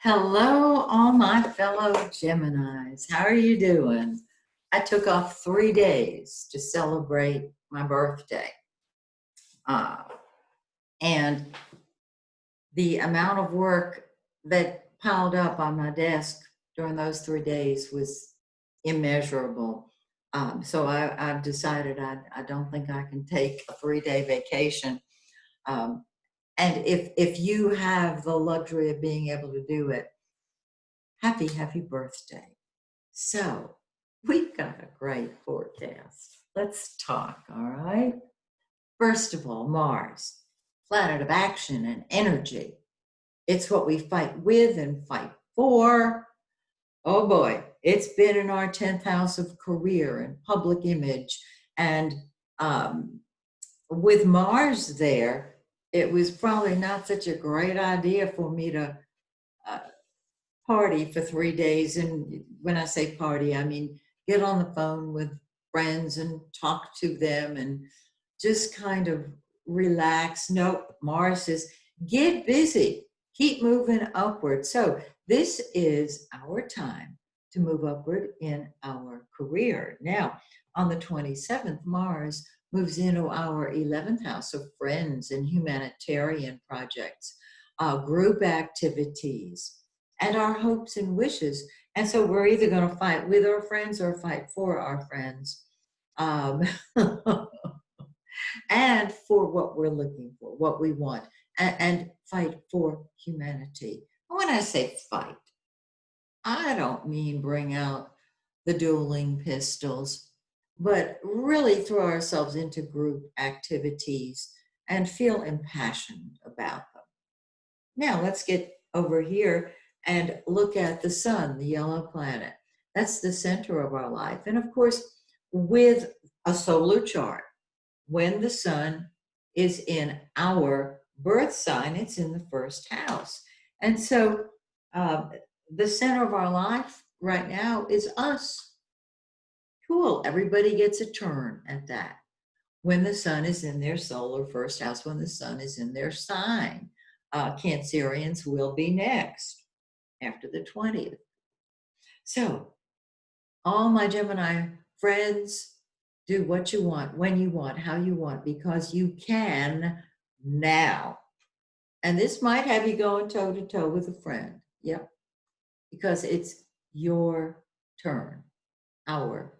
Hello, all my fellow Geminis. How are you doing? I took off 3 days to celebrate my birthday. Uh, and the amount of work that piled up on my desk during those 3 days was immeasurable. So I've decided I don't think I can take a 3-day vacation. Um, and if you have the luxury of being able to do it, happy birthday. So we've got a great forecast. Let's talk, all right? First of all, Mars, planet of action and energy. It's what we fight with and fight for. Oh boy, it's been in our 10th house of career and public image. And with Mars there, it was probably not such a great idea for me to uh, party for 3 days. And when I say party, I mean get on the phone with friends and talk to them and just kind of relax. Nope, Mars says, get busy, keep moving upward. So this is our time to move upward in our career. Now, on the 27th, Mars moves into our 11th house of friends and humanitarian projects, group activities, and our hopes and wishes. And so we're either going to fight with our friends or fight for our friends. Um, and for what we're looking for, what we want, and fight for humanity. And when I say fight, I don't mean bring out the dueling pistols, but really throw ourselves into group activities and feel impassioned about them. Now let's get over here and look at the sun, the yellow planet. That's the center of our life. And of course, with a solar chart, when the sun is in our birth sign, it's in the first house. And so the center of our life right now is us. Cool. Everybody gets a turn at that. When the sun is in their solar first house, when the sun is in their sign, Cancerians will be next after the 20th. So all my Gemini friends, do what you want, when you want, how you want, because you can now. And this might have you going toe to toe with a friend. Yep. Because it's your turn, our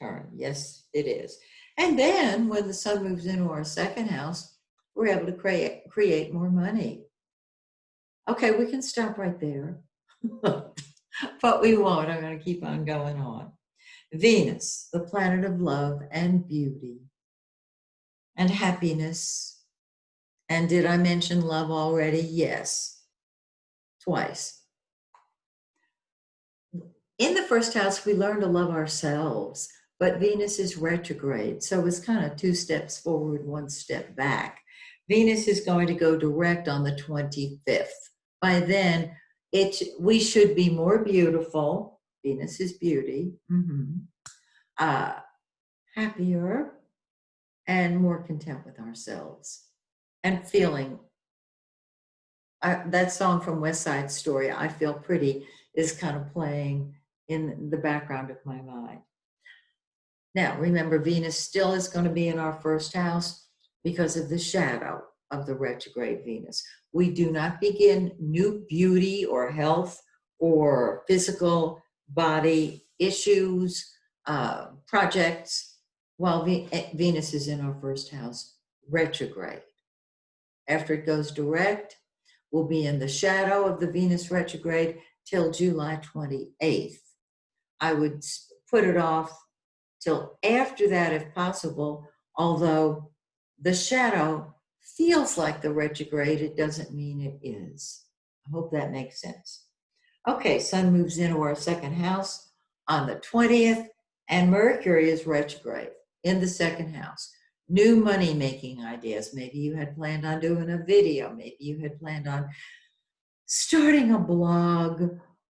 turn. Yes, it is. And then when the sun moves into our second house, we're able to create more money. Okay, we can stop right there. But we won't. I'm going to keep on going on. Venus, the planet of love and beauty and happiness. And did I mention love already? Yes, twice. In the first house, we learn to love ourselves, but Venus is retrograde. So it's kind of 2 steps forward, 1 step back. Venus is going to go direct on the 25th. By then, we should be more beautiful. Venus is beauty. Happier and more content with ourselves and feeling. That song from West Side Story, I Feel Pretty, is kind of playing in the background of my mind. Now, remember, Venus still is going to be in our first house because of the shadow of the retrograde Venus. We do not begin new beauty or health or physical body issues, projects, while Venus is in our first house retrograde. After it goes direct, we'll be in the shadow of the Venus retrograde till July 28th. I would put it off till after that if possible, although the shadow feels like the retrograde, it doesn't mean it is. I hope that makes sense. Okay, sun moves into our second house on the 20th, and Mercury is retrograde in the second house. New money-making ideas. Maybe you had planned on doing a video. Maybe you had planned on starting a blog,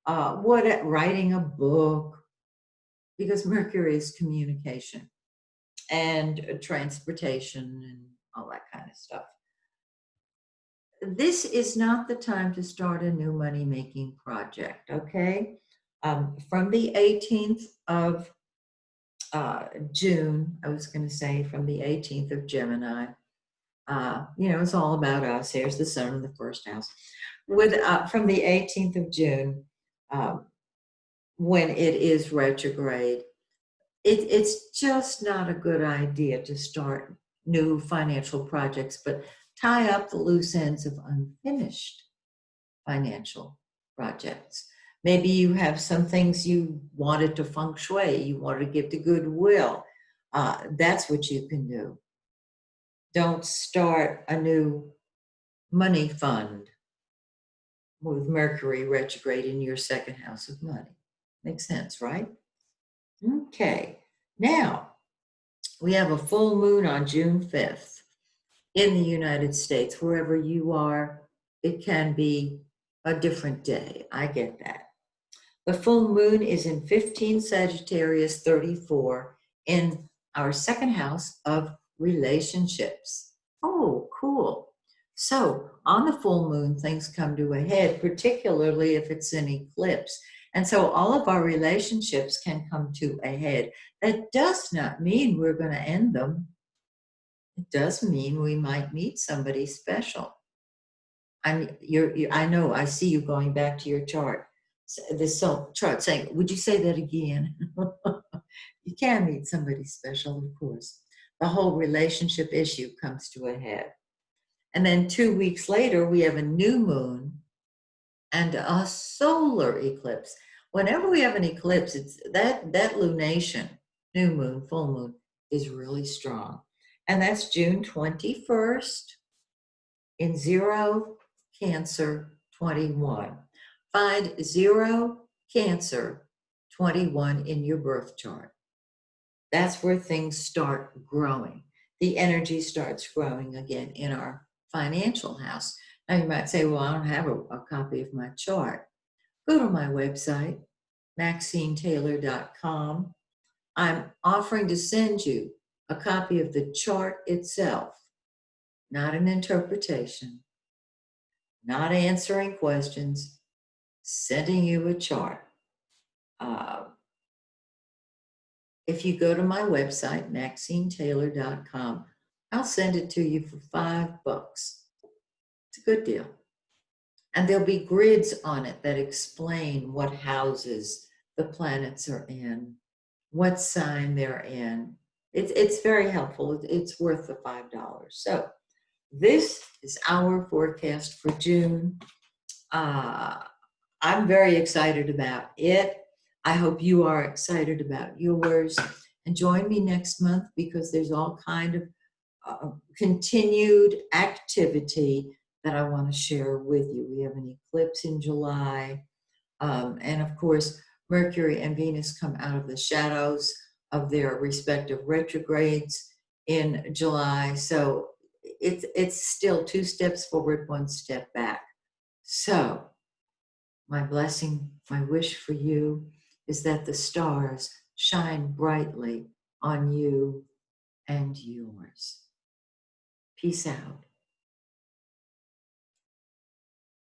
writing a book, because Mercury is communication and transportation and all that kind of stuff. this is not the time to start a new money-making project, okay? From the 18th of June, I was going to say from the 18th of Gemini, it's all about us. Here's the sun in the first house. From the 18th of June, um, when it is retrograde, it's just not a good idea to start new financial projects, but tie up the loose ends of unfinished financial projects. Maybe you have some things you wanted to feng shui, you wanted to give to goodwill. That's what you can do. Don't start a new money fund with Mercury retrograde in your second house of money. Makes sense, right? Okay. Now, we have a full moon on June 5th in the United States. Wherever you are, it can be a different day. I get that. The full moon is in 15 Sagittarius 34 in our second house of relationships. Oh, cool. So on the full moon, things come to a head, particularly if it's an eclipse. And so all of our relationships can come to a head. That does not mean we're going to end them. It does mean we might meet somebody special. I know, I see you going back to your chart, this chart saying, would you say that again? You can meet somebody special, of course. The whole relationship issue comes to a head. And then 2 weeks later, we have a new moon and a solar eclipse. Whenever we have an eclipse, it's that lunation, new moon, full moon, is really strong. And that's June 21st in 0 Cancer 21. Find 0 Cancer 21 in your birth chart. That's where things start growing. The energy starts growing again in our financial house. Now you might say, well, I don't have a copy of my chart. Go to my website, MaxineTaylor.com. I'm offering to send you a copy of the chart itself, not an interpretation, not answering questions, sending you a chart. If you go to my website, MaxineTaylor.com, I'll send it to you for $5. It's a good deal. And there'll be grids on it that explain what houses the planets are in, what sign they're in. It's very helpful. It's worth the $5. So this is our forecast for June. I'm very excited about it. I hope you are excited about yours. And join me next month because there's all kind of continued activity that I want to share with you. We have an eclipse in July. And of course, Mercury and Venus come out of the shadows of their respective retrogrades in July. So it's still 2 steps forward, 1 step back. So my blessing, my wish for you is that the stars shine brightly on you and yours. Peace out.